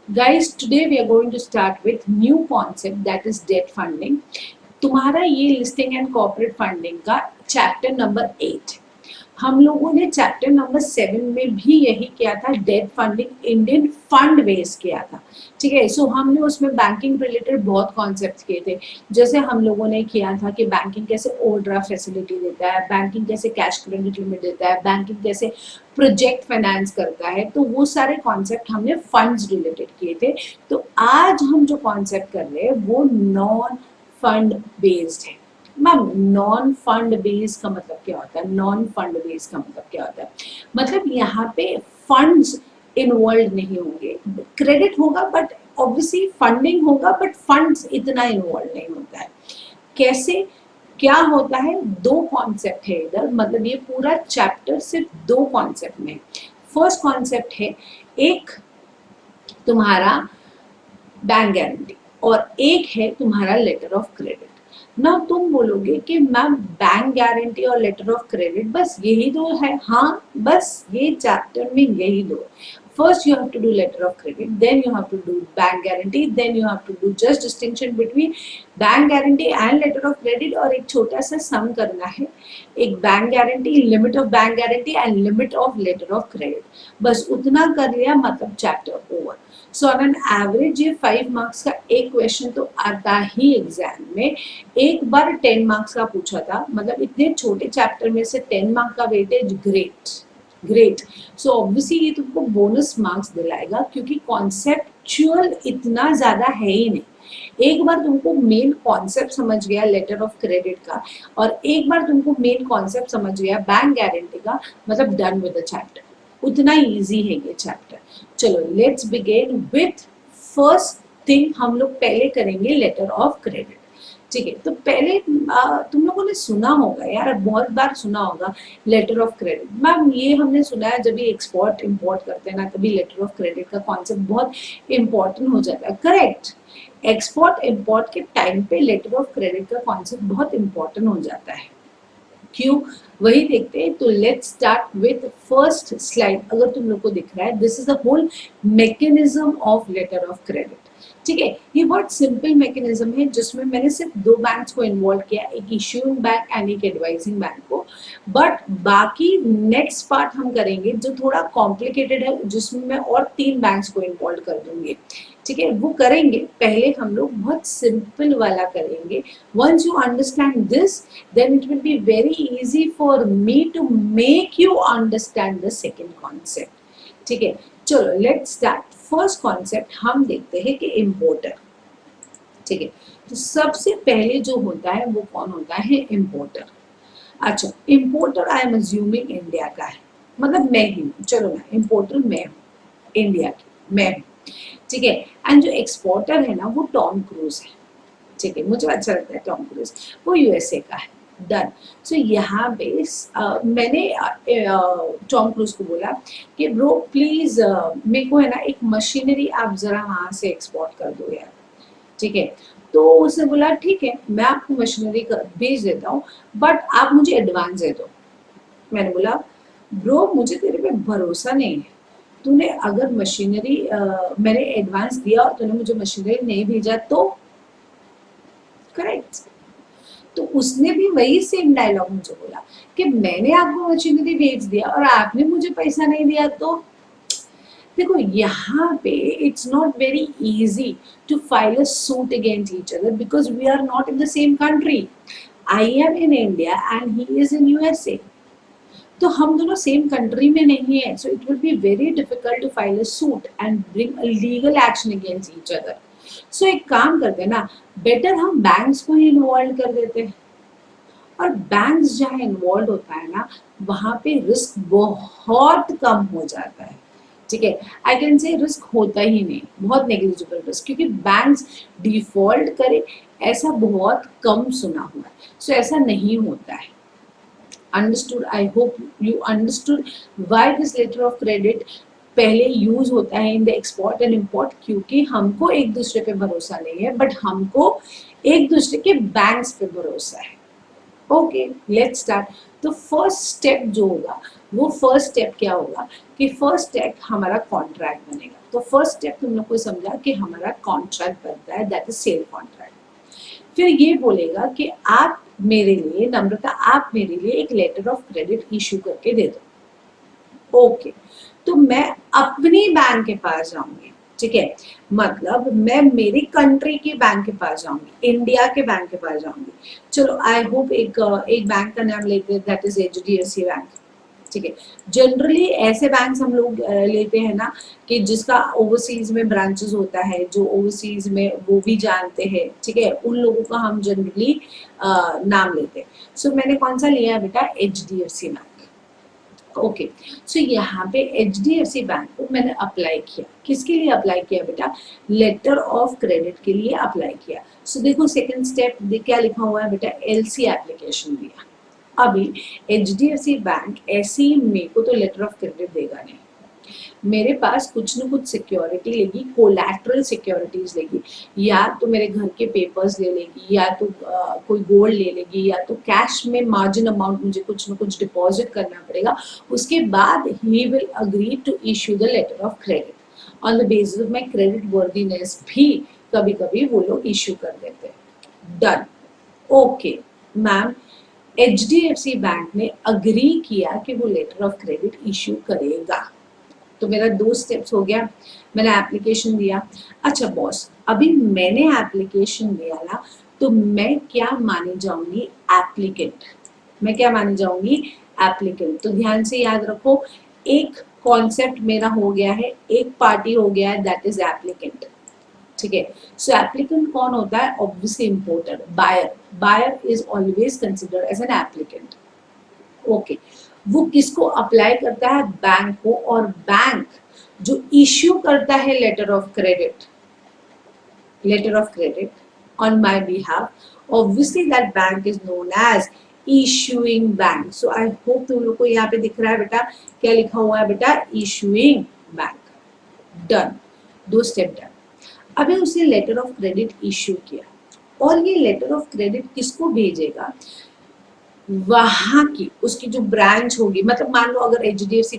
Guys, today we are going to start with new concept that is debt funding. तुम्हारा ये listing and corporate funding का chapter number 8। हम लोगों ने chapter number 7 में भी यही किया था, debt funding Indian fund base किया था। ठीक है, सो हमने उसमें बैंकिंग रिलेटेड बहुत कॉन्सेप्ट किए थे। जैसे हम लोगों ने किया था कि बैंकिंग कैसे ओवरड्राफ्ट फैसिलिटी देता है, बैंकिंग कैसे कैश क्रेडिट लिमिट देता है, बैंकिंग कैसे प्रोजेक्ट फाइनेंस करता है, तो वो सारे कॉन्सेप्ट हमने फंड्स रिलेटेड किए थे। तो आज हम जो कॉन्सेप्ट कर रहे हैं वो नॉन फंड बेस्ड है। मैम, नॉन फंड बेस्ड का मतलब क्या होता है? नॉन फंड बेस्ड का मतलब क्या होता है? मतलब यहाँ पे फंड्स इन्वॉल्व नहीं होंगे, क्रेडिट होगा बट ऑब्वियसली फंडिंग होगा बट फंड्स इतना इन्वॉल्व नहीं होता है। कैसे क्या होता है? दो कॉन्सेप्ट है इधर, मतलब ये पूरा चैप्टर सिर्फ दो कॉन्सेप्ट में। फर्स्ट कॉन्सेप्ट है एक तुम्हारा बैंक गारंटी और एक है तुम्हारा लेटर ऑफ क्रेडिट। ना तुम बोलोगे कि मैम बैंक गारंटी और लेटर ऑफ क्रेडिट बस यही दो है? हाँ, बस ये चैप्टर में यही दो। First you have to do letter of credit, then you have to do bank guarantee, then you have to do just distinction between bank guarantee and letter of credit, और एक छोटा सा सम करना है, एक bank guarantee, limit of bank guarantee and limit of letter of credit. बस उतना कर लिया, मतलब chapter over. So on an average ये 5 मार्क्स का एक क्वेश्चन तो आता ही एग्जाम में। एक बार 10 मार्क्स का पूछा था, मतलब इतने छोटे चैप्टर में से 10 मार्क का weightage, great great. So obviously ये तुमको बोनस मार्क्स दिलाएगा क्योंकि कॉन्सेप्चुअल इतना ज्यादा है ही नहीं। एक बार तुमको मेन कॉन्सेप्ट समझ गया लेटर ऑफ क्रेडिट का और एक बार तुमको मेन कॉन्सेप्ट समझ गया बैंक गारंटी का, मतलब डन विद द चैप्टर। उतना इजी है ये चैप्टर। चलो let's begin with first thing. हम लोग पहले करेंगे लेटर ऑफ क्रेडिट। ठीक है, तो पहले तुम लोगों ने सुना होगा यार, बहुत बार सुना होगा लेटर ऑफ क्रेडिट। मैम ये हमने सुना है जब भी एक्सपोर्ट इंपोर्ट करते हैं ना, तभी लेटर ऑफ क्रेडिट का कॉन्सेप्ट बहुत इंपॉर्टेंट हो जाता है। करेक्ट, एक्सपोर्ट इंपोर्ट के टाइम पे लेटर ऑफ क्रेडिट का कॉन्सेप्ट बहुत इंपॉर्टेंट हो जाता है। क्यों, वही देखते हैं। तो let's start with first slide. अगर तुम लोग को दिख रहा है, this is the whole mechanism of letter of credit. ठीक है, ये बहुत सिंपल मैकेनिज्म है जिसमें मैंने सिर्फ दो बैंक्स को इन्वॉल्व किया, एक इश्यूइंग बैंक एंड एक एडवाइजिंग बैंक को। बट बाकी नेक्स्ट पार्ट हम करेंगे जो थोड़ा कॉम्प्लिकेटेड है, जिसमें मैं और 3 बैंक्स को इन्वॉल्व कर दूंगी। ठीक है, वो करेंगे। पहले हम लोग बहुत सिंपल वाला करेंगे। Once you understand this, then it will be very easy for me to make you understand the second concept. ठीक है, चलो लेट्स स्टार्ट। फर्स्ट कॉन्सेप्ट हम देखते हैं कि इम्पोर्टर। ठीक है, तो सबसे पहले जो होता है वो कौन होता है? इम्पोर्टर। अच्छा, importer I am assuming India का है, मतलब मैं ही हूँ। चलो ना, इम्पोर्टर मैं हूँ, इंडिया की मैं हूँ। ठीक है, एंड जो एक्सपोर्टर है ना वो टॉम क्रूज है। ठीक है, मुझे अच्छा लगता है टॉम क्रूज, वो यूएसए का है। डन। सो यहाँ पे मैंने टॉम क्रूज को बोला कि ब्रो प्लीज मेरे को है ना एक मशीनरी आप जरा वहां से एक्सपोर्ट कर दो यार। ठीक है, तो उसने बोला ठीक है मैं आपको मशीनरी भेज देता हूँ बट आप मुझे एडवांस दे दो। मैंने बोला ब्रो मुझे तेरे पे भरोसा नहीं है, तूने अगर मशीनरी मैंने एडवांस दिया और तूने मुझे मशीनरी नहीं भेजा तो। करेक्ट, तो उसने भी वही सेम डायलॉग मुझे बोला कि मैंने आपको मशीनरी भेज दिया और आपने मुझे पैसा नहीं दिया। तो देखो यहाँ पे it's not very easy to file a suit against each other because we are not in the same country. I am in India and he is in USA, तो हम दोनों सेम कंट्री में नहीं है। So it will be very difficult to file a suit and bring a legal action against each other. So एक काम करते हैं ना, बेटर हम बैंक्स को ही इन्वॉल्व कर देते हैं। और बैंक्स जहाँ इन्वॉल्व होता है ना, वहां पे रिस्क बहुत कम हो जाता है। ठीक है, आई कैन से रिस्क होता ही नहीं, बहुत नेग्लिजिबल रिस्क, क्योंकि बैंक्स डिफॉल्ट करे ऐसा बहुत कम सुना हुआ है। सो ऐसा नहीं होता है। Understood? I hope you understood why this letter of credit पहले यूज होता है in the export and import, क्योंकि हमको एक दूसरे पे भरोसा नहीं है बट हमको एक दूसरे के बैंक्स पे भरोसा है। Okay, let's start. तो फर्स्ट स्टेप जो होगा, वो फर्स्ट स्टेप क्या होगा कि फर्स्ट स्टेप हमारा कॉन्ट्रैक्ट बनेगा। तो फर्स्ट स्टेप तुम लोग को समझा कि हमारा कॉन्ट्रैक्ट बनता है, दैट इज सेल कॉन्ट्रैक्ट। फिर ये बोलेगा कि आप मेरे लिए, नम्रता आप मेरे लिए एक लेटर ऑफ क्रेडिट इशू करके दे दो। ओके, तो मैं अपनी बैंक के पास जाऊंगी, ठीक है, मतलब मैं मेरी कंट्री के बैंक के पास जाऊंगी, इंडिया के बैंक के पास जाऊंगी। चलो आई होप एक बैंक का नाम लेते हैं, दैट इज एचडीएफसी बैंक, ठीक है। जनरली ऐसे बैंक्स हम लोग लेते हैं ना कि जिसका ओवरसीज में ब्रांचेस होता है, जो ओवरसीज में वो भी जानते हैं, ठीक है, उन लोगों का हम जनरली नाम लेते हैं। सो मैंने कौन सा लिया है बेटा, एचडीएफसी बैंक। ओके, सो यहाँ पे H D F C bank को मैंने अप्लाई किया, किसके लिए अप्लाई किया बेटा, लेटर ऑफ क्रेडिट के लिए अप्लाई किया। सो देखो सेकंड स्टेप क्या लिखा हुआ है बेटा, एलसी एप्लीकेशन दिया। अभी H D F C bank ऐसे ही मेरे को तो लेटर ऑफ क्रेडिट देगा नहीं, मेरे पास कुछ न कुछ सिक्योरिटी लेगी, कोलैटरल सिक्योरिटीज लेगी, या तो मेरे घर के पेपर्स ले लेगी, या तो कोई गोल्ड ले लेगी, या तो कैश में मार्जिन अमाउंट मुझे कुछ न कुछ डिपॉजिट करना पड़ेगा। उसके बाद he will agree to issue the letter of credit. On the basis of my credit worthiness भी कभी कभी वो लोग इशू कर देते हैं। Done, okay ma'am, H D F C bank ने अग्री किया कि वो लेटर ऑफ क्रेडिट इशू करेगा। तो मेरा 2 स्टेप्स हो गया, मैंने एप्लीकेशन दिया। अच्छा बॉस, अभी मैंने एप्लीकेशन दिया ना, तो मैं क्या मानी जाऊंगी, एप्लीकेंट। मैं क्या मानी जाऊंगी, एप्लीकेंट। तो ध्यान से याद रखो, एक कॉन्सेप्ट मेरा हो गया है, एक पार्टी हो गया है, दैट इज एप्लीकेंट, ठीक है। सो एप्लीकेंट कौन होता है, obviously importer, buyer. Buyer is always considered as an applicant. Okay, वो किसको अप्लाई करता है, बैंक को, और बैंक जो इश्यू करता है letter of credit, letter of credit on my behalf, obviously that bank is known as issuing bank. So I hope तुम लोग को यहाँ पे दिख रहा है बेटा, क्या लिखा हुआ है बेटा, issuing bank. Done, 2 step done. अभी उसने लेटर ऑफ क्रेडिट इशू किया, और ये लेटर ऑफ क्रेडिट किसको भेजेगा, वहां की उसकी जो ब्रांच होगी, मतलब मान लो अगर एच डी एफ सी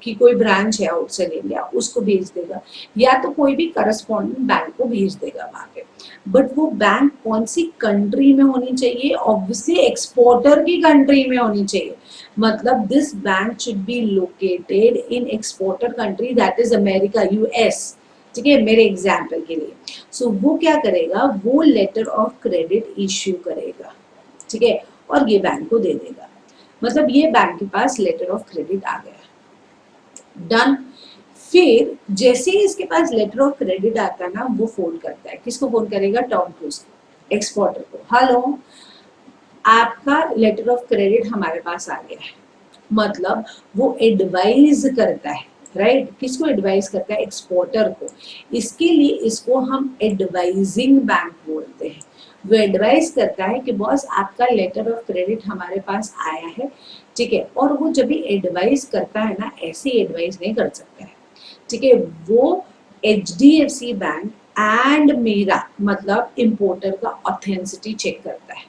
की कोई ब्रांच है आउटसाइड इंडिया, उसको भेज देगा, या तो कोई भी करस्पॉन्डिंग बैंक को भेज देगा वहां पे। बट वो बैंक कौन सी कंट्री में होनी चाहिए, ऑब्वियसली एक्सपोर्टर की कंट्री में होनी चाहिए। मतलब this bank should be located in exporter country, that is America, US, ठीक है, मेरे एग्जाम्पल के लिए। सो वो क्या करेगा, वो लेटर ऑफ क्रेडिट इश्यू करेगा, ठीक है, और ये बैंक को दे देगा। मतलब ये बैंक के पास लेटर ऑफ क्रेडिट आ गया। डन। फिर जैसे ही इसके पास लेटर ऑफ क्रेडिट आता है ना, वो फोन करता है, किसको फोन करेगा, टॉम क्रूज को, एक्सपोर्टर को। हेलो, आपका लेटर ऑफ क्रेडिट हमारे पास आ गया है। मतलब वो एडवाइज करता है, राइट, किसको एडवाइज करता है, एक्सपोर्टर को। इसके लिए इसको हम एडवाइजिंग बैंक बोलते हैं। वो एडवाइस करता है कि बॉस आपका लेटर ऑफ क्रेडिट हमारे पास आया है, ठीक है। और वो जब भी एडवाइस करता है ना, ऐसे एडवाइस नहीं कर सकता है, ठीक है। वो H D F C bank and मेरा मतलब इम्पोर्टर का ऑथेंसिटी चेक करता है,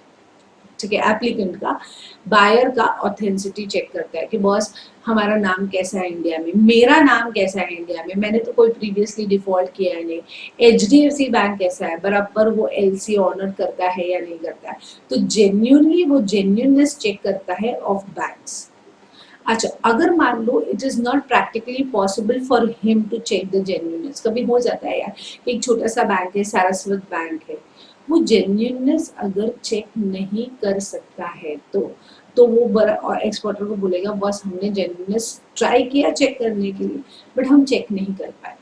ठीक है, एप्लीकेंट का, बायर का ऑथेंसिटी चेक करता है कि बॉस हमारा नाम कैसा है इंडिया में, मेरा नाम कैसा है इंडिया में, मैंने तो कोई प्रीवियसली डिफॉल्ट किया है नहीं, H D F C bank कैसा है, बराबर वो एल सी ऑनर करता है या नहीं करता है। तो जेन्यूनली वो जेन्यूननेस चेक करता है ऑफ बैंक्स। अच्छा, अगर मान लो it is not practically possible for him to check the genuineness, कभी हो जाता है यार, एक छोटा सा बैंक है, सारस्वत बैंक है, वो जेन्यूननेस अगर चेक नहीं कर सकता है तो वो बड़ा एक्सपोर्टर को बोलेगा बस हमने जेन्यूननेस ट्राई किया चेक करने के लिए, बट हम चेक नहीं कर पाए।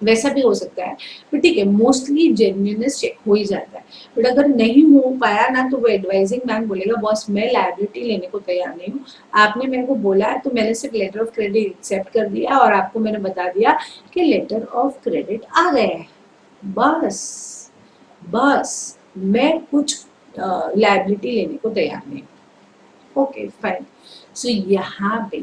वैसा भी हो सकता है, बट ठीक है, मोस्टली जेन्यूननेस चेक हो ही जाता है। बट अगर नहीं हो पाया ना, तो वो एडवाइजिंग बैंक बोलेगा बॉस मैं लायबिलिटी लेने को तैयार नहीं हूँ, आपने मेरे को बोला है तो मैंने सिर्फ लेटर ऑफ क्रेडिट एक्सेप्ट कर दिया और आपको मैंने बता दिया कि लेटर ऑफ क्रेडिट आ गया है, बस बस मैं कुछ लायबिलिटी लेने को तैयार नहीं। Okay fine. सो यहाँ पे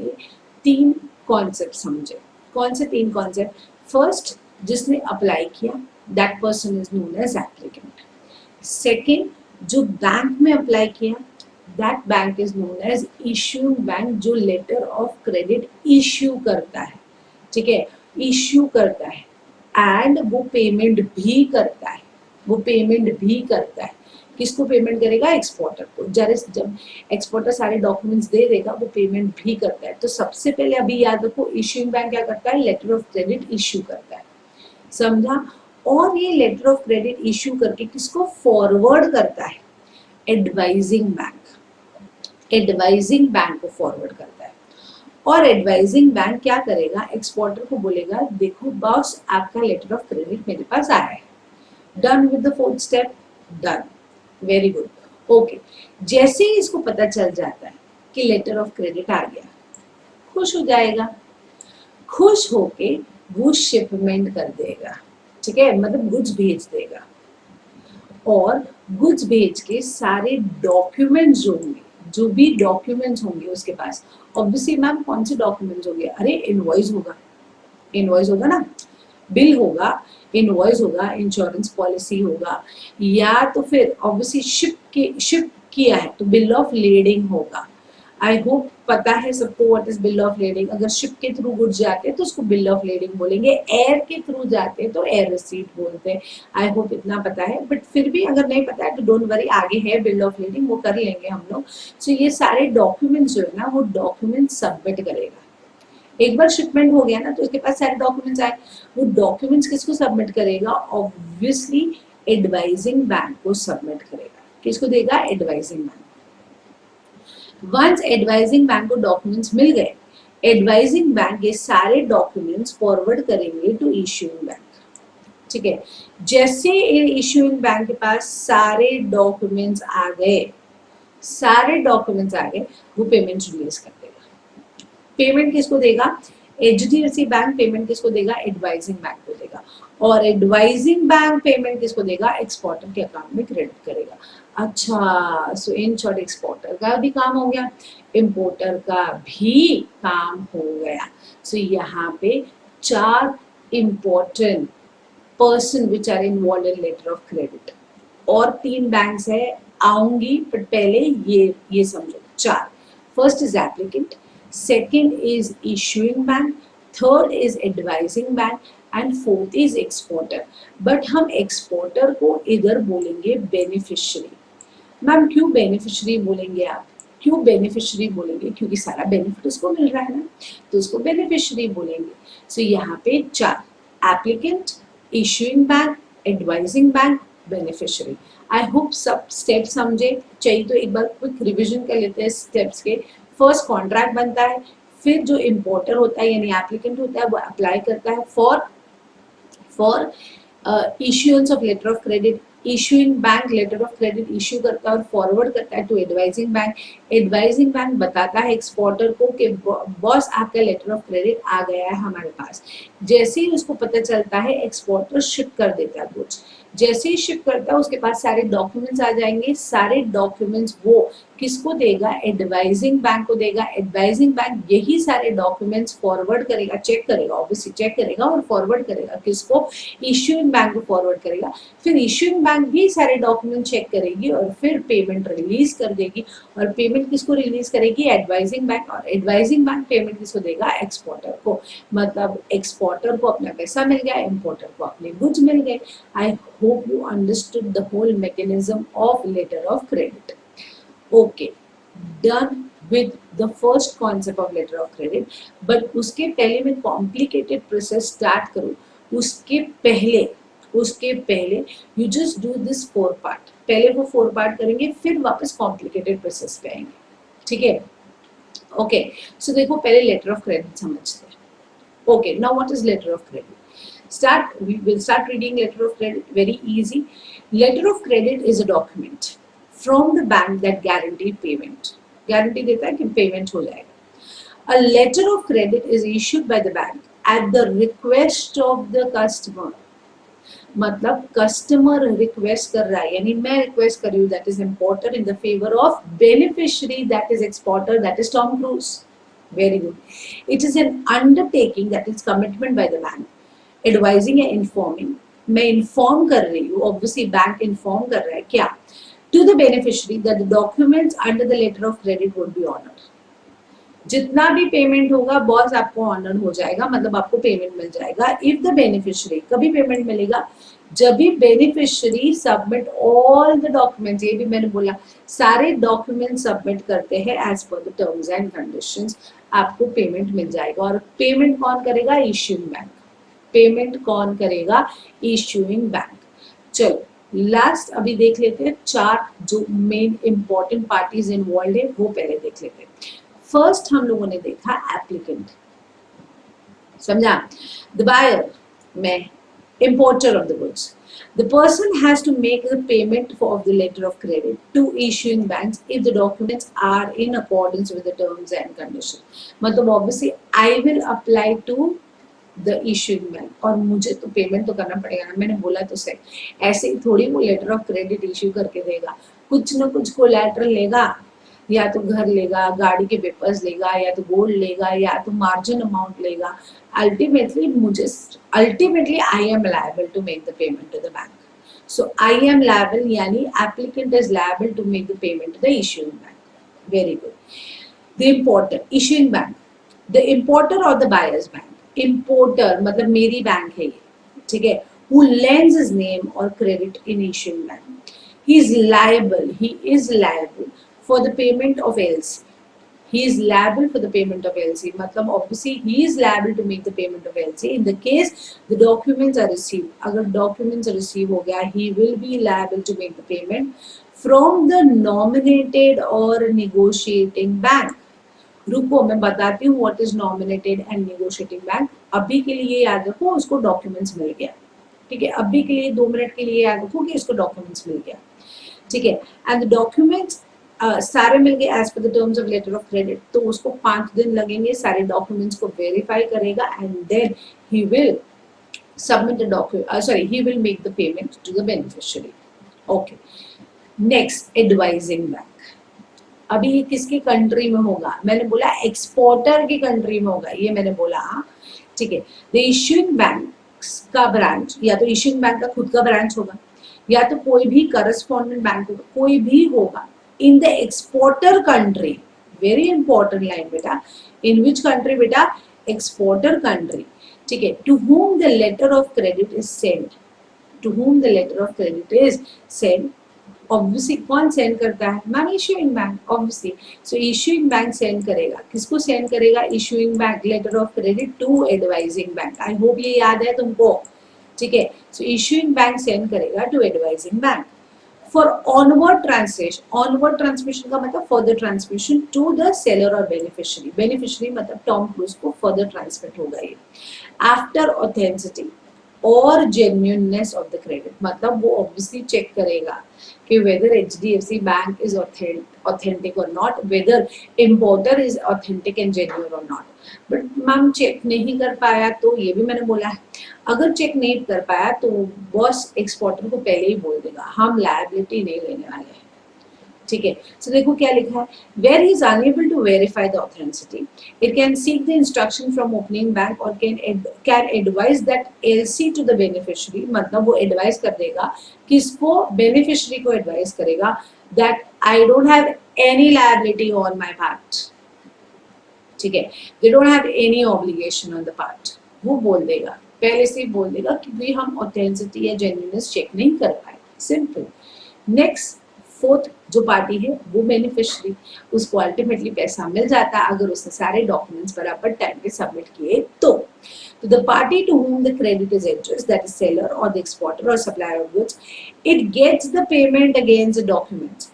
3 कॉन्सेप्ट समझे। कौन से 3 कॉन्सेप्ट, फर्स्ट जिसने अप्लाई किया that person is known as applicant. Second, जो बैंक में अप्लाई किया that bank is known as issuing bank, जो लेटर ऑफ क्रेडिट इश्यू करता है, ठीक है, इश्यू करता है एंड वो पेमेंट भी करता है, वो पेमेंट भी करता है। किसको पेमेंट करेगा? एक्सपोर्टर को। जब एक्सपोर्टर सारे डॉक्यूमेंट्स दे देगा वो पेमेंट भी करता है। तो सबसे पहले अभी याद रखो, इश्यूइंग बैंक क्या करता है? लेटर ऑफ क्रेडिट इश्यू करता है, समझा? और ये लेटर ऑफ क्रेडिट इश्यू करके किसको फॉरवर्ड करता है? एडवाइजिंग बैंक, एडवाइजिंग बैंक को फॉरवर्ड करता है। और एडवाइजिंग बैंक क्या करेगा? एक्सपोर्टर को बोलेगा देखो बॉस आपका लेटर ऑफ क्रेडिट मेरे पास आया है। Done with the fourth step, done, very good, okay. जैसे ही इसको पता चल जाता है कि लेटर ऑफ क्रेडिट आ गया, खुश हो जाएगा, खुश होके वो शिपमेंट कर देगा, ठीक है, मतलब गुड्स भेज देगा। और गुड्स भेज के सारे डॉक्यूमेंट्स जो होंगे, जो भी डॉक्यूमेंट्स होंगे उसके पास, ऑब्वियसली मैम कौन से डॉक्यूमेंट्स होंगे? अरे इनवॉइस होगा, इनवॉइस होगा ना, बिल होगा, इनवॉइस होगा, इंश्योरेंस पॉलिसी होगा, या तो फिर ऑब्वियसली शिप किया है तो बिल ऑफ लेडिंग होगा। आई होप पता है सबको what is bill of lading. अगर शिप के थ्रू गुड्स जाते हैं तो उसको बिल ऑफ लेडिंग बोलेंगे, एयर के थ्रू जाते हैं तो एयर रिसीट बोलते हैं। आई होप इतना पता है, बट फिर भी अगर नहीं पता है तो डोंट वरी, आगे है बिल ऑफ लेडिंग, वो कर लेंगे हम लोग। सो ये सारे डॉक्यूमेंट्स जो है ना, वो डॉक्यूमेंट सबमिट करेगा। एक बार शिपमेंट हो गया ना तो उसके पास सारे डॉक्यूमेंट्स आए, वो डॉक्यूमेंट्स किसको सबमिट करेगा? ऑब्वियसली एडवाइजिंग बैंक को सबमिट करेगा। किसको देगा? Advising bank. Once advising bank को डॉक्यूमेंट्स मिल गए, एडवाइजिंग बैंक ये सारे डॉक्यूमेंट्स फॉरवर्ड करेंगे टू इश्यूइंग बैंक, ठीक है। जैसे इश्यूइंग बैंक के पास सारे डॉक्यूमेंट्स आ गए, सारे डॉक्यूमेंट्स आ गए, वो पेमेंट रिलीज कर देगा। पेमेंट किसको देगा? एचडीएफसी बैंक पेमेंट किसको देगा? एडवाइजिंग बैंक को देगा। और एडवाइजिंग बैंक पेमेंट किसको देगा? एक्सपोर्टर के अकाउंट में क्रेडिट करेगा। अच्छा, सो इन शॉर्ट एक्सपोर्टर का भी काम हो गया, इंपोर्टर का भी काम हो गया। सो यहाँ पे 4 important person which are involve in letter of credit, और 3 बैंक्स है, आऊंगी बट पहले ये समझो 4। First is applicant, second is issuing bank, third is advising bank and fourth is exporter। But हम एक्सपोर्टर को इधर बोलेंगे बेनिफिशियरी। मैम क्यों बेनिफिशियरी बोलेंगे आप? क्यों बेनिफिशियरी बोलेंगे? क्योंकि सारा बेनिफिट उसको मिल रहा है ना, तो उसको बेनिफिशियरी बोलेंगे। सो यहाँ पे 4, applicant, issuing bank, advising bank, beneficiary. I hope सब स्टेप समझे। चाहिए तो एक बार क्विक रिविजन कर लेते हैं स्टेप्स के। फर्स्ट कॉन्ट्रैक्ट बनता है, फिर जो इम्पोर्टर होता है यानी एप्लीकेंट होता है वो अप्लाई करता है for issuance of letter of credit. Issuing bank letter of credit issue करता है और फॉरवर्ड करता है to advising bank. Advising bank बताता है एक्सपोर्टर को कि बॉस आपका लेटर ऑफ क्रेडिट आ गया है हमारे पास। जैसे ही उसको पता चलता है एक्सपोर्टर शिप कर देता है गुड्स। जैसे ही शिप करता है उसके पास सारे डॉक्यूमेंट्स आ जाएंगे। सारे डॉक्यूमेंट्स वो किसको देगा? एडवाइजिंग बैंक को देगा। एडवाइजिंग बैंक यही सारे डॉक्यूमेंट्स फॉरवर्ड करेगा, चेक करेगा, ऑब्वियसली चेक करेगा और फॉरवर्ड करेगा। किसको? इश्यूइंग बैंक को फॉरवर्ड करेगा। फिर इश्यूइंग बैंक भी सारे डॉक्यूमेंट चेक करेगी और फिर पेमेंट रिलीज कर देगी। और पेमेंट किसको रिलीज करेगी? Advising bank. और एडवाइजिंग बैंक पेमेंट किसको देगा? एक्सपोर्टर को। मतलब एक्सपोर्टर को अपना पैसा मिल गया, इम्पोर्टर को अपने गुड्स मिल गए। आई hope you understood the whole mechanism of letter of credit. Okay, done with the first concept of letter of credit, but उसके पहले मैं complicated process start करूँ उसके पहले you just do this 4 part। पहले वो 4 part करेंगे फिर वापस complicated process पे आएंगे, ठीक है? Okay, so देखो पहले letter of credit समझते हैं। Okay, now what is letter of credit? We will start reading letter of credit. Very easy. Letter of credit is a document from the bank that guarantee payment. Guarantee देता है कि payment हो जाएगा। A letter of credit is issued by the bank at the request of the customer। मतलब customer request कर रहा है, यानी मैं रिक्वेस्ट कर रही हूँ, that is importer in the favour of beneficiary, that is exporter, that is Tom cruise. Very good. It is an undertaking, that is commitment by the bank. Advising या informing, मैं इन्फॉर्म कर रही हूँ, obviously bank inform कर रहा है क्या? To to the beneficiary that the documents under the letter of credit would be honored. जितना भी पेमेंट होगा बॉस आपको ऑनर हो जाएगा, मतलब आपको पेमेंट मिल जाएगा. इफ द बेनिफिशियरी, कभी पेमेंट मिलेगा जब भी beneficiary submit all the documents, ये भी मैंने बोला सारे डॉक्यूमेंट सबमिट करते हैं as per the terms and conditions, आपको पेमेंट मिल जाएगा. और पेमेंट कौन करेगा? Issuing bank. पेमेंट कौन करेगा? Issuing bank. चलो लास्ट अभी देख लेते हैं 4 जो मेन इंपॉर्टेंट पार्टीज इन्वॉल्व है वो पहले देख लेते हैं. फर्स्ट हम लोगों ने देखा एप्लीकेंट, समझा? द बायर में importer of the goods. The person has to make the payment of the letter of credit to issuing banks if the documents are in accordance with the terms and conditions. मतलब obviously I will apply to the issuing bank और मुझे तो payment तो करना पड़ेगा ना. मैंने बोला तो सही, ऐसे ही थोड़ी वो लेटर ऑफ क्रेडिट इश्यू करके देगा. कुछ ना कुछ कोलैटरल लेगा, या तो घर लेगा, गाड़ी के पेपर्स लेगा, या तो गोल्ड लेगा, या तो मार्जिन अमाउंट लेगा. ultimately I am liable to make the payment to the bank. So I am liable, yani applicant is liable to make the payment to the issuing bank. Very good. The importer, issuing bank, the importer or the buyer's bank. Importer मतलब मेरी bank है ये, ठीक है, who lends his name or credit in issuing bank. He is liable for the payment of LC. He is liable for the payment of LC. मतलब obviously he is liable to make the payment of LC in the case the documents are received. अगर documents receive हो गया, he will be liable to make the payment from the nominated or negotiating bank. रुको मैं बताती हूँ what is nominated and negotiating bank. अभी के लिए याद रखो उसको documents मिल गया, ठीक है. अभी के लिए 2 मिनट के लिए याद रखो कि इसको documents मिल गया, ठीक है. And the documents सारे मिल गए as per the terms of letter of credit, तो उसको 5 दिन लगेंगे, सारे डॉक्यूमेंट्स को वेरीफाई करेगा and then he will submit the document, sorry he will make the payment to the beneficiary. Okay, next advising bank. अभी ये किसकी कंट्री में होगा? मैंने बोला एक्सपोर्टर की कंट्री में होगा, ये मैंने बोला, ठीक है. द इश्यूइंग बैंक का ब्रांच, या तो इश्यूइंग बैंक का खुद का ब्रांच होगा, या तो कोई भी करस्पॉन्डेंट बैंक होगा, कोई भी होगा in the exporter country. Very important line beta. In which country beta? Exporter country, ठीक है. To whom the letter of credit is sent. To whom the letter of credit is sent. Obviously कौन send करता है? Non issuing bank, obviously. So issuing bank send करेगा. किसको send करेगा? Issuing bank letter of credit to advising bank. I hope ये याद है तुमको, ठीक है. So issuing bank send करेगा to advising bank. For onward transmission का मतलब further transmission to the seller or beneficiary. Beneficiary मतलब टॉम क्रूज को further transmit होगा ये. After authenticity और genuineness of the credit, मतलब वो obviously check करेगा कि whether HDFC Bank is authentic or not, whether importer is authentic and genuine or not. But ma'am check नहीं कर पाया, तो ये भी मैंने बोला है, अगर चेक नहीं कर पाया तो बॉस एक्सपोर्टर को पहले ही बोल देगा हम लायबिलिटी नहीं लेने वाले हैं, ठीक है. सो देखो क्या लिखा है, where he is unable to verify the authenticity, it can seek the instruction from opening bank और can advise that LC to the beneficiary. मतलब वो एडवाइस कर देगा, किसको? बेनिफिशियरी को एडवाइस करेगा that I don't have any liability on my part, ठीक है. They don't have any obligation on the part. वो बोल देगा, पहले से ही बोल देगा कि भाई हम ऑथेंटिसिटी या जेन्युइननेस चेक नहीं कर पाए. सिंपल. नेक्स्ट फोर्थ जो पार्टी है वो बेनिफिशियरी, उसको अल्टीमेटली पैसा मिल जाता है अगर उसने सारे डॉक्यूमेंट्स बराबर टाइम पे सबमिट किए तो. तो the party to whom the credit is addressed, that is seller or the exporter or supplier of goods, it gets the payment against the documents.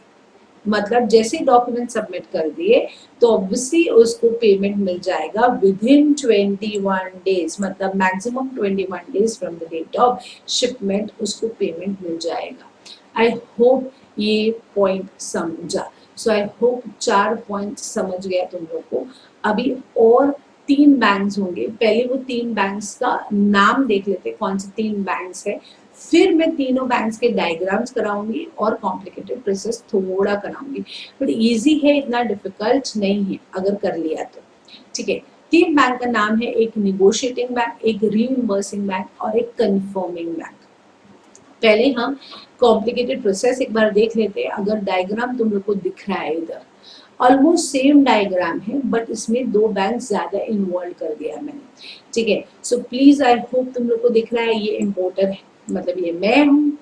मतलब जैसे डॉक्यूमेंट सबमिट कर दिए तो ऑब्वियसली उसको पेमेंट मिल जाएगा विदिन 21 डेज, मतलब maximum 21 days from the date of shipment उसको पेमेंट मिल जाएगा. आई होप ये पॉइंट समझा. सो आई होप 4 पॉइंट समझ गया तुम लोग को. अभी और 3 बैंक्स होंगे, पहले वो 3 बैंक्स का नाम देख लेते कौन से 3 बैंक्स है, फिर मैं तीनों बैंक्स के डायग्राम्स कराऊंगी और कॉम्प्लिकेटेड प्रोसेस थोड़ा कराऊंगी. बट इजी है, इतना डिफिकल्ट नहीं है अगर कर लिया तो, ठीक है. 3 बैंक का नाम है, एक निगोशिएटिंग बैंक, एक रीइंबर्सिंग बैंक और एक कंफर्मिंग बैंक. पहले हम कॉम्प्लिकेटेड प्रोसेस एक बार देख लेते हैं। अगर डायग्राम तुम लोग को दिख रहा है इधर, ऑलमोस्ट सेम डायग्राम है बट इसमें दो बैंक ज्यादा इन्वॉल्व कर दिया मैंने, ठीक है। सो प्लीज आई होप तुम लोग को दिख रहा है, ये इम्पोर्टर है मतलब ये मैं हूँ,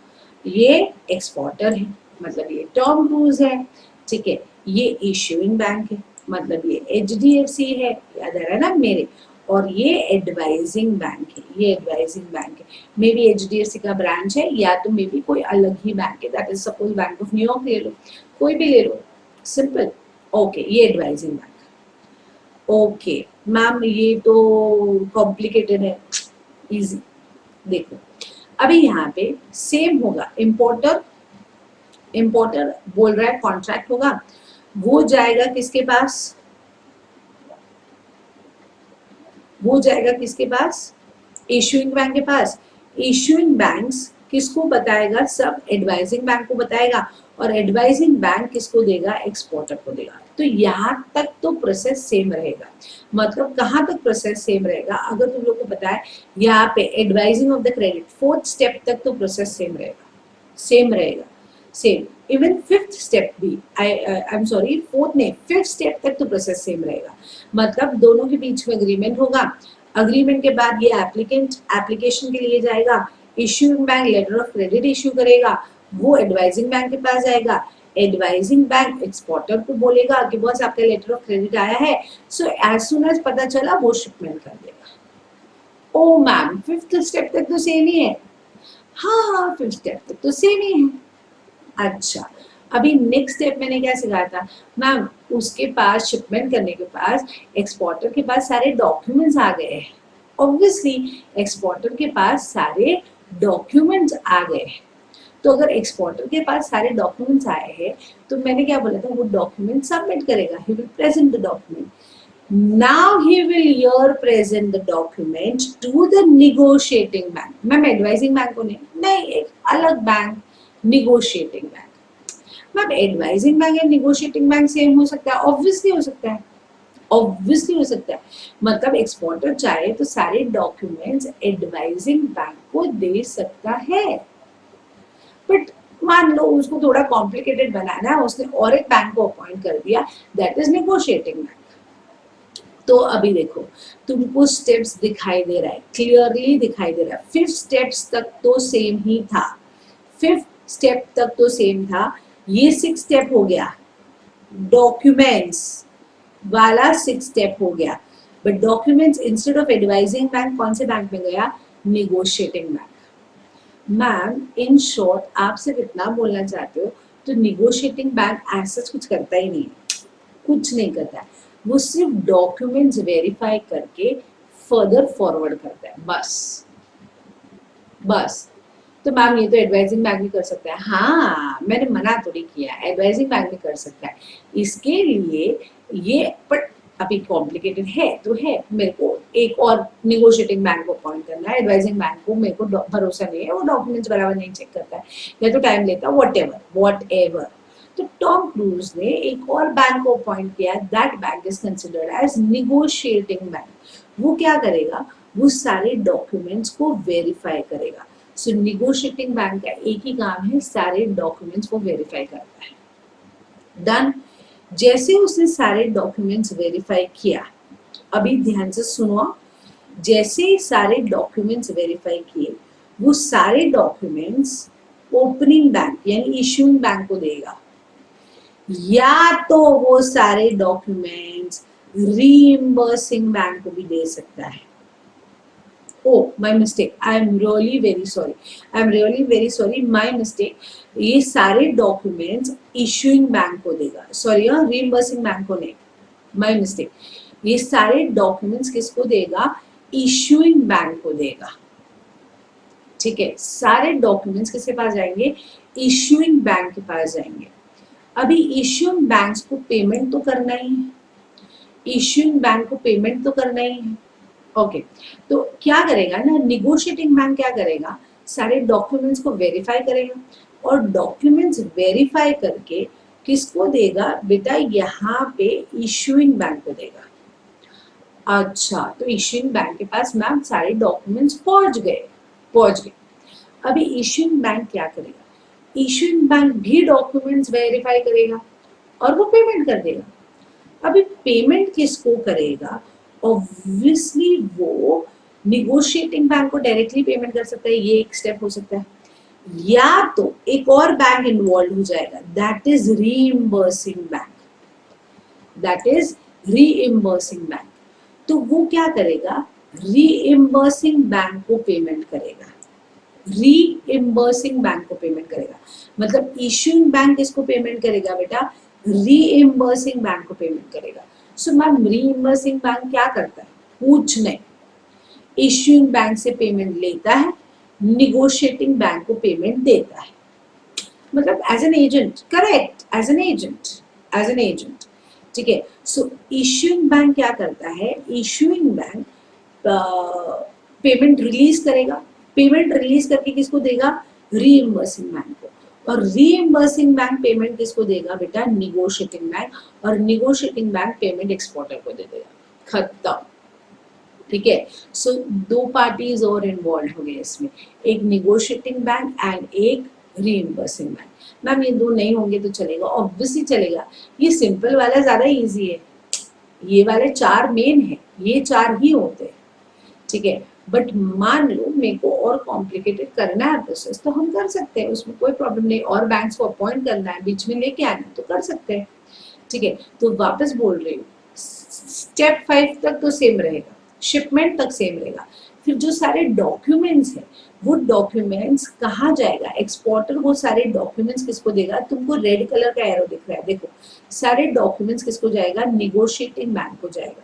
ये एक्सपोर्टर है मतलब ये टॉम क्रूज है, ठीक है। ये इश्यूइंग बैंक है मतलब ये HDFC है, याद आ रहा है ना मेरे। और ये एडवाइजिंग बैंक है, ये एडवाइजिंग बैंक है, मे बी HDFC का ब्रांच है या तो मे बी कोई अलग ही बैंक है, that is suppose bank of New York ले लो, कोई भी ले लो, सिंपल। ओके ये एडवाइजिंग बैंक। ओके मैम ये तो कॉम्प्लिकेटेड है, इजी। देखो अभी यहाँ पे सेम होगा, इम्पोर्टर इम्पोर्टर बोल रहा है कॉन्ट्रैक्ट होगा, वो जाएगा किसके पास, वो जाएगा किसके पास, इश्यूइंग बैंक के पास। इश्यूइंग बैंक्स किसको बताएगा, सब एडवाइजिंग बैंक को बताएगा, और एडवाइजिंग बैंक किसको देगा, एक्सपोर्टर को देगा। तो यहाँ तक तो प्रोसेस सेम रहेगा। मतलब कहाँ तक प्रोसेस सेम रहेगा, अगर तुम लोग को पता है यहाँ पे advising of the credit, fourth step तक तो प्रोसेस सेम रहेगा, सेम रहेगा, सेम। इवन फिफ्थ स्टेप भी, आई एम सॉरी फोर्थ नहीं, फिफ्थ स्टेप तक तो प्रोसेस सेम रहेगा। मतलब दोनों के बीच में अग्रीमेंट होगा, अग्रीमेंट के बाद ये एप्लीकेंट एप्लीकेशन के लिए जाएगा, issuing bank letter of credit issue करेगा, वो एडवाइजिंग बैंक के पास जाएगा, एडवाइजिंग बैंक एक्सपोर्टर को बोलेगा कि बॉस आपका लेटर ऑफ क्रेडिट आया है, सो एज सुन एज पता चला वो शिपमेंट कर देगा। ओ मैम फिफ्थ स्टेप तक तो सेम ही है, हाँ फिफ्थ स्टेप तक तो सेम ही है। अच्छा अभी नेक्स्ट स्टेप मैंने क्या सिखाया था मैम, उसके पास शिपमेंट करने के पास एक्सपोर्टर के पास सारे डॉक्यूमेंट्स आ गए हैं, ऑब्वियसली एक्सपोर्टर के पास सारे डॉक्यूमेंट्स आ गए हैं। तो अगर एक्सपोर्टर के पास सारे डॉक्यूमेंट्स आए हैं तो मैंने क्या बोला था, वो डॉक्यूमेंट सबमिट करेगा, he will present the document. Now he will here present the document to the negotiating bank. Ma'am advising bank को नहीं, एक अलग bank, negotiating bank. Ma'am advising bank and negotiating bank same हो सकता है, obviously हो सकता है, ऑब्वियसली हो सकता है। मतलब एक्सपोर्टर चाहे तो सारे डॉक्यूमेंट्स एडवाइजिंग बैंक को दे सकता है, बट मान लो उसको थोड़ा कॉम्प्लिकेटेड बनाना है, उसने और एक बैंक को अपॉइंट कर दिया, दैट इज नेगोशिएटिंग बैंक। तो अभी देखो तुमको स्टेप्स दिखाई दे रहा है, क्लियरली दिखाई दे रहा है। फिफ्थ स्टेप्स तक तो सेम ही था, फिफ्थ स्टेप तक तो सेम था। ये सिक्स स्टेप हो गया, डॉक्यूमेंट्स वाला सिक्स स्टेप हो गया, but documents instead of advising bank कौन से बैंक में गया, negotiating bank. Ma'am in short आप सिर्फ इतना बोलना चाहते हो तो नेगोशिएटिंग बैंक ऐसा कुछ करता ही नहीं, कुछ नहीं करता है, वो सिर्फ डॉक्यूमेंट्स वेरीफाई करके फर्दर फॉरवर्ड करता है, बस बस। तो मैम ये तो एडवाइजिंग बैंक भी कर सकता है, हाँ मैंने मना थोड़ी किया, एडवाइजिंग बैंक भी कर सकता है। इसके लिए ये बट अभी कॉम्प्लिकेटेड है तो है, मेरे को एक और नेगोशिएटिंग बैंक को अपॉइंट करना है, एडवाइजिंग बैंक को मेरे को भरोसा नहीं है, वो डॉक्यूमेंट्स बराबर नहीं चेक करता है या तो टाइम लेता है, वॉट एवर। तो टॉम क्रूज ने एक और बैंक को अपॉइंट किया, that bank is considered as negotiating bank. वो क्या करेगा, वो सारे डॉक्यूमेंट्स को वेरीफाई करेगा। सो नेगोशिएटिंग बैंक का एक ही काम है, सारे डॉक्यूमेंट्स को वेरीफाई करता है। डन। जैसे उसने सारे डॉक्यूमेंट्स वेरीफाई किया, अभी ध्यान से सुनो, जैसे सारे डॉक्यूमेंट्स वेरीफाई किए, वो सारे डॉक्यूमेंट्स ओपनिंग बैंक यानी इश्यूइंग बैंक को देगा, या तो वो सारे डॉक्यूमेंट्स रीइंबर्सिंग बैंक को भी दे सकता है। Oh, my mistake. I am really very sorry. I am really very sorry. My mistake. ये सारे डॉक्यूमेंट्स इश्यूइंग बैंक को देगा, सॉरी रीइंबर्सिंग बैंक को नहीं, माय मिस्टेक। ये सारे डॉक्यूमेंट्स किसको देगा, इश्यूइंग बैंक को देगा, ठीक है। सारे डॉक्यूमेंट्स किसके पास जाएंगे, इश्यूइंग बैंक के पास जाएंगे। अभी इश्यूइंग बैंक्स को पेमेंट तो करना ही है, इश्यूइंग बैंक को पेमेंट तो करना ही है, ओके। तो क्या करेगा ना, नेगोशिएटिंग बैंक क्या करेगा, सारे डॉक्यूमेंट्स को वेरीफाई करेगा और डॉक्यूमेंट्स वेरीफाई करके किसको देगा बेटा, यहाँ पे इश्यूइंग बैंक को देगा। अच्छा तो इश्यूइंग बैंक के पास मैम सारे डॉक्यूमेंट्स पहुंच गए। अभी इश्यूइंग बैंक क्या करेगा, इश्यूइंग बैंक भी डॉक्यूमेंट्स वेरीफाई करेगा और वो पेमेंट कर देगा। अभी पेमेंट किसको करेगा, ऑब्वियसली वो निगोशिएटिंग बैंक को डायरेक्टली पेमेंट कर सकता है, ये एक स्टेप हो सकता है, या तो एक और बैंक इन्वॉल्व हो जाएगा, that is reimbursing bank, that is reimbursing bank. तो वो क्या करेगा, रीइंबर्सिंग बैंक को पेमेंट करेगा, रीइंबर्सिंग बैंक को पेमेंट करेगा। मतलब इश्यूइंग बैंक किसको पेमेंट करेगा बेटा, रीइंबर्सिंग बैंक को पेमेंट करेगा। सो मैम रीइंबर्सिंग बैंक क्या करता है, कुछ नहीं, इश्यूइंग बैंक से पेमेंट लेता है, निगोशिएटिंग बैंक को पेमेंट देता है, मतलब as an agent, correct, as an agent, as an agent, ठीक है। सो इश्यूइंग बैंक क्या करता है, इश्यूइंग बैंक पेमेंट रिलीज करेगा, पेमेंट रिलीज करके किसको देगा, रीइंबर्सिंग बैंक को, और रीइंबर्सिंग बैंक पेमेंट किसको देगा बेटा, निगोशिएटिंग बैंक, और निगोशिएटिंग बैंक पेमेंट एक्सपोर्टर को दे देगा, खत्म, ठीक है। सो दो पार्टीज और इन्वॉल्व हो गए इसमें, एक निगोशिएटिंग बैंक एंड एक रीइंबर्सिंग बैंक। मैम ये दो नहीं होंगे तो चलेगा, ऑब्वियसली चलेगा, ये सिंपल वाला ज्यादा इजी है, ये वाले चार मेन है, ये चार ही होते हैं, ठीक है। बट मान लो मेरे को और कॉम्प्लिकेटेड करना है प्रोसेस, तो हम कर सकते हैं, उसमें कोई प्रॉब्लम नहीं, और बैंक्स को अपॉइंट करना है, बीच में लेके आना है तो कर सकते हैं, ठीक है। तो वापस बोल रही हूँ, स्टेप 5 तक तो सेम रहेगा, शिपमेंट तक सेम रहेगा, फिर जो सारे डॉक्यूमेंट्स है वो डॉक्यूमेंट्स कहाँ जाएगा, एक्सपोर्टर वो सारे डॉक्यूमेंट्स किसको देगा, तुमको रेड कलर का एरो दिख रहा है, देखो सारे डॉक्यूमेंट्स किसको जाएगा, निगोशिएटिंग बैंक को जाएगा,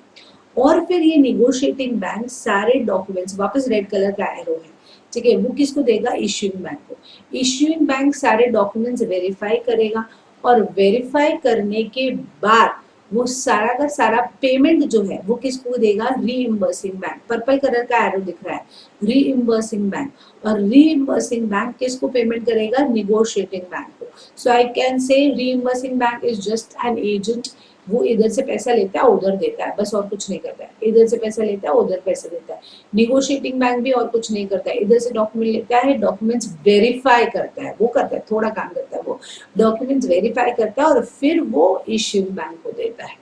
और फिर ये निगोशिएटिंग बैंक सारे डॉक्यूमेंट्स, वापस रेड कलर का एरो है, ठीक है, वो किसको देगा, इश्यूइंग बैंक को। इश्यूइंग बैंक सारे डॉक्यूमेंट्स वेरीफाई करेगा, और वेरीफाई करने के बाद वो सारा का सारा पेमेंट जो है वो किसको देगा, रीइंबर्सिंग बैंक, पर्पल कलर का एरो दिख रहा है, रीइंबर्सिंग बैंक, और रीइंबर्सिंग बैंक किसको पेमेंट करेगा, निगोशिएटिंग बैंक को। So I can say reimbursing bank is just an agent, वो इधर से पैसा लेता है उधर देता है, बस और कुछ नहीं करता है, इधर से पैसा लेता है उधर पैसा देता है। निगोशिएटिंग बैंक भी और कुछ नहीं करता है, इधर से डॉक्यूमेंट लेता है, डॉक्यूमेंट्स वेरीफाई करता है, वो करता है, थोड़ा काम करता है, वो डॉक्यूमेंट्स वेरीफाई करता है और फिर वो इश्यूइंग बैंक को देता है।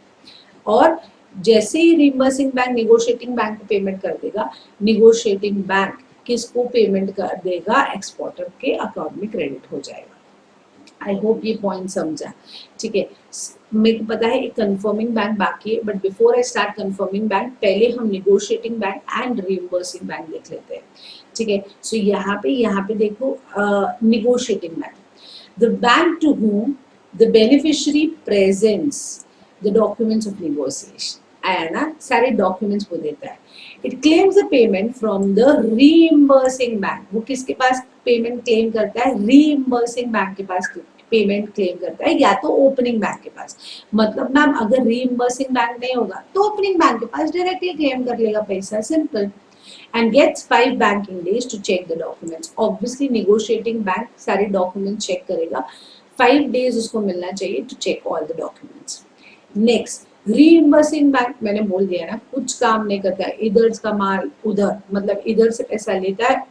और जैसे ही रिइंबर्सिंग बैंक निगोशिएटिंग बैंक को पेमेंट कर देगा, निगोशिएटिंग बैंक किसको पेमेंट कर देगा, एक्सपोर्टर के अकाउंट में क्रेडिट हो जाएगा। आई होप ये पॉइंट समझा, ठीक है। मेरे को पता है एक कंफर्मिंग बैंक बाकी है, but before I start confirming bank पहले हम negotiating bank and reimbursing bank देख लेते हैं, ठीक है। सो यहाँ पे देखो negotiating bank, the bank to whom the beneficiary presents the documents of negotiation, आया ना, सारे डॉक्यूमेंट्स वो देता है। It claims the payment from the reimbursing bank, वो किसके पास पेमेंट क्लेम करता है, रीइंबर्सिंग बैंक के पास पेमेंट क्लेम करता है, या तो ओपनिंग बैंक के पास। मतलब मैम अगर रीइंबर्सिंग बैंक नहीं होगा तो ओपनिंग बैंक के पास डायरेक्टली क्लेम कर लेगा पैसा, simple, and gets 5 banking days to check the documents. Obviously negotiating bank सारे documents check करेगा, 5 days उसको मिलना चाहिए to check all the documents. Next, reimbursing bank मैंने बोल दिया ना, कुछ काम नहीं करता है, इधर का माल उधर, मतलब इधर से पैसा लेता है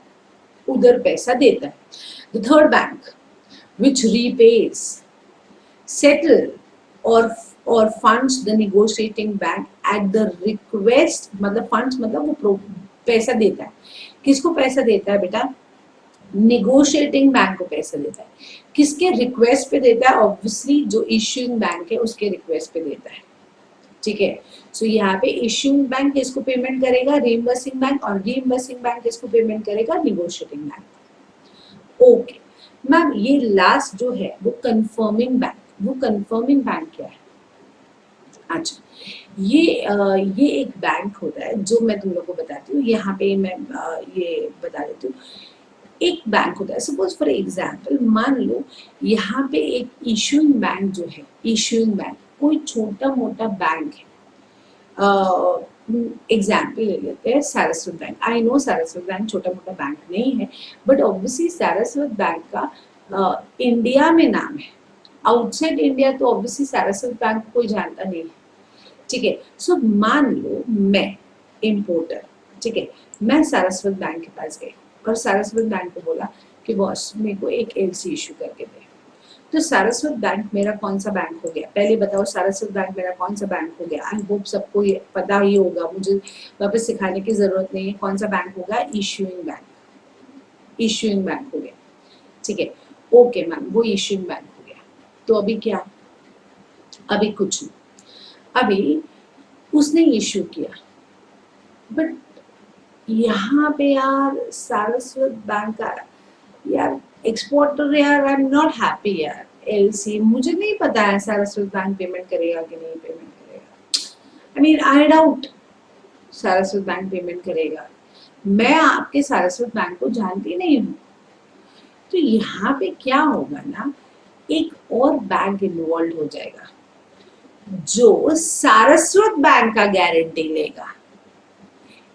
उधर पैसा देता है। The third bank which repays, settle or funds the negotiating bank at the request, मतलब funds मतलब वो पैसा देता है, किसको पैसा देता है बेटा, निगोशिएटिंग बैंक को पैसा देता है, किसके रिक्वेस्ट पे देता है, ऑब्वियसली जो इश्यूइंग बैंक है उसके रिक्वेस्ट पे देता है, ठीक है। सो यहाँ पे इश्यूइंग बैंक किसको पेमेंट करेगा, रीइंबर्सिंग बैंक, और रीइंबर्सिंग बैंक किसको पेमेंट करेगा, निगोशिएटिंग बैंक। ओके मैम, ये लास्ट जो है वो कंफर्मिंग बैंक, वो कंफर्मिंग बैंक क्या है, अच्छा ये एक बैंक होता है जो मैं तुम लोग को बताती हूँ, यहाँ पे मैं ये बता देती हूँ। एक बैंक होता है, सपोज फॉर एग्जाम्पल मान लो यहाँ पे एक इश्यूइंग बैंक जो है, इश्यूइंग बैंक कोई छोटा मोटा बैंक है, एग्जाम्पल ले लेते हैं Saraswat bank. I know Saraswat bank छोटा मोटा बैंक नहीं है, बट ऑब्वियसली सारस्वत बैंक का इंडिया में नाम है, आउटसाइड इंडिया तो ऑब्वियसली सारस्वत बैंक को कोई जानता नहीं है, ठीक है। सो मान लो मैं इम्पोर्टर, ठीक है, मैं सारस्वत बैंक के पास गई और सारस्वत बैंक को बोला कि बॉस मेरे को एक एलसी इशू करके दे। तो सारस्वत बैंक मेरा कौन सा बैंक हो गया, पहले बताओ सारस्वत बैंक मेरा कौन सा बैंक हो गया। आई होप सबको ये पता ही होगा, मुझे वापस सिखाने की जरूरत नहीं है। कौन सा बैंक होगा, इशूइंग बैंक, इशूइंग बैंक हो गया, ठीक है। ओके मैम, वो इशूइंग बैंक हो गया। तो अभी क्या, अभी कुछ नहीं, अभी उसने इशू किया, बट यहाँ पे यार सारस्वत बैंक का यार एक्सपोर्टर, यार आई एम नॉट हैप्पी यार। एलसी मुझे नहीं पता है सारस्वत बैंक पेमेंट करेगा कि नहीं पेमेंट करेगा। I mean I doubt Saraswat bank payment करेगा। मैं आपके सारस्वत बैंक को जानती नहीं हूँ। तो यहाँ पे क्या होगा ना, एक और बैंक इन्वॉल्व हो जाएगा जो सारस्वत बैंक का गारंटी लेगा।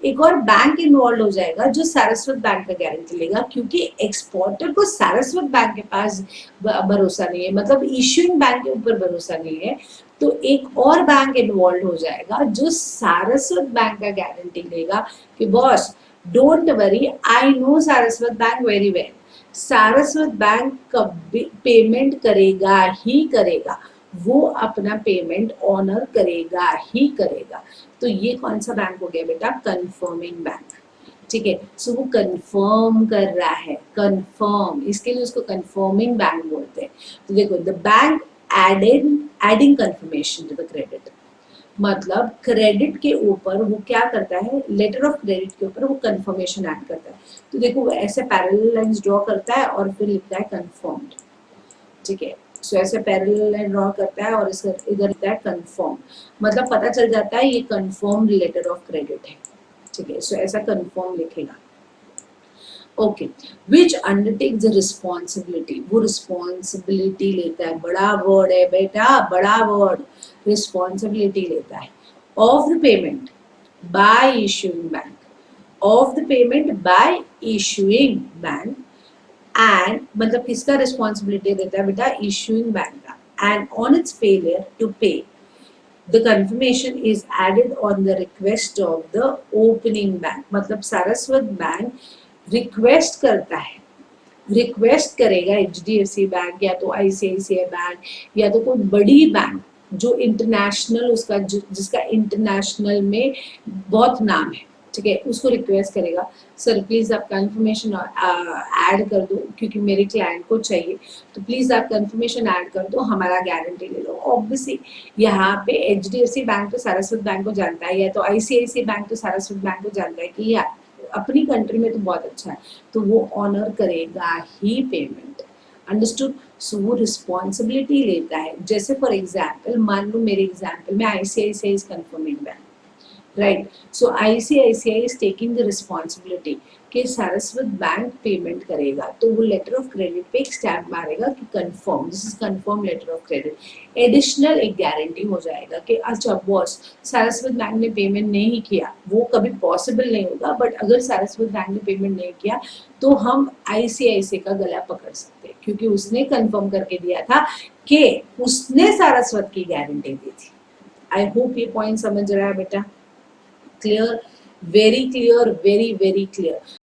एक और बैंक इन्वॉल्व हो जाएगा जो सारस्वत बैंक का गारंटी लेगा, क्योंकि एक्सपोर्टर को सारस्वत बैंक के पास भरोसा नहीं है, मतलब इशूइंग बैंक के ऊपर भरोसा नहीं है। तो एक और बैंक इन्वॉल्व हो जाएगा जो सारस्वत बैंक का गारंटी लेगा कि boss don't worry, I know Saraswat bank very well, Saraswat bank कभी पेमेंट करेगा ही करेगा, वो अपना पेमेंट ऑनर करेगा ही करेगा। तो ये कौन सा बैंक हो गया बेटा, कंफर्मिंग बैंक, ठीक है। सो वो कंफर्म कर रहा है, कंफर्म, इसके लिए उसको कंफर्मिंग बैंक बोलते हैं। तो देखो, the bank adding confirmation to the credit, मतलब क्रेडिट के ऊपर वो क्या करता है, लेटर ऑफ क्रेडिट के ऊपर वो कंफर्मेशन ऐड करता है। तो देखो वो ऐसे पैरेलल लाइंस ड्रॉ करता है और फिर लिखता है कंफर्म्ड, ठीक है। सो ऐसे पैरेलल लाइन ड्रॉ करता है और इधर लिखता है कंफर्म, मतलब पता चल जाता है ये कंफर्म लेटर ऑफ क्रेडिट है, ठीक है। सो ऐसा कंफर्म लिखेगा, okay. Which undertake the responsibility, वो रिस्पॉन्सिबिलिटी लेता है, बड़ा वर्ड है बेटा, बड़ा वर्ड, रिस्पॉन्सिबिलिटी लेता है of the payment by issuing bank, of the payment by issuing bank, and मतलब किसका रिस्पॉन्सिबिलिटी देता है बेटा, इशूइंग बैंक का, and on its failure to pay the confirmation is added on the request of the opening bank, मतलब Saraswat bank request करता है, request करेगा एचडीएफसी बैंक या तो आईसीआईसीआई बैंक या तो कोई बड़ी बैंक जो इंटरनेशनल उसका जिसका इंटरनेशनल में बहुत नाम है, ठीक है, उसको रिक्वेस्ट करेगा, सर प्लीज आप कंफर्मेशन ऐड कर दो क्योंकि मेरे क्लाइंट को चाहिए, तो प्लीज आप कंफर्मेशन ऐड कर दो, हमारा गारंटी ले लो। ऑब्वियसली यहाँ पे एचडीएफसी बैंक तो सारस्वत बैंक को जानता है, या तो आईसीआईसीआई बैंक तो सारस्वत बैंक को जानता है कि यार अपनी कंट्री में तो बहुत अच्छा है, तो वो ऑनर करेगा ही पेमेंट, अंडरस्टूड। सो वो रिस्पॉन्सिबिलिटी लेता है। जैसे फॉर एग्जाम्पल, मान लो मेरे एग्जाम्पल में ICICI is confirming bank, right. So ICICI is taking the responsibility कि सारस्वत बैंक पेमेंट करेगा, तो वो लेटर ऑफ क्रेडिट पे एक स्टैम्प मारेगा कि confirm, this is confirm letter of credit. Additional एक गारंटी हो जाएगा कि अच्छा बॉस सारस्वत बैंक ने पेमेंट नहीं किया, वो कभी पॉसिबल नहीं होगा, बट अगर सारस्वत बैंक ने पेमेंट नहीं किया तो हम आईसीआईसीआई का गला पकड़ सकते हैं, क्योंकि उसने कंफर्म करके दिया था कि उसने सारस्वत की गारंटी दी थी। आई होप ये पॉइंट समझ रहा है बेटा, clear, very clear, very very clear.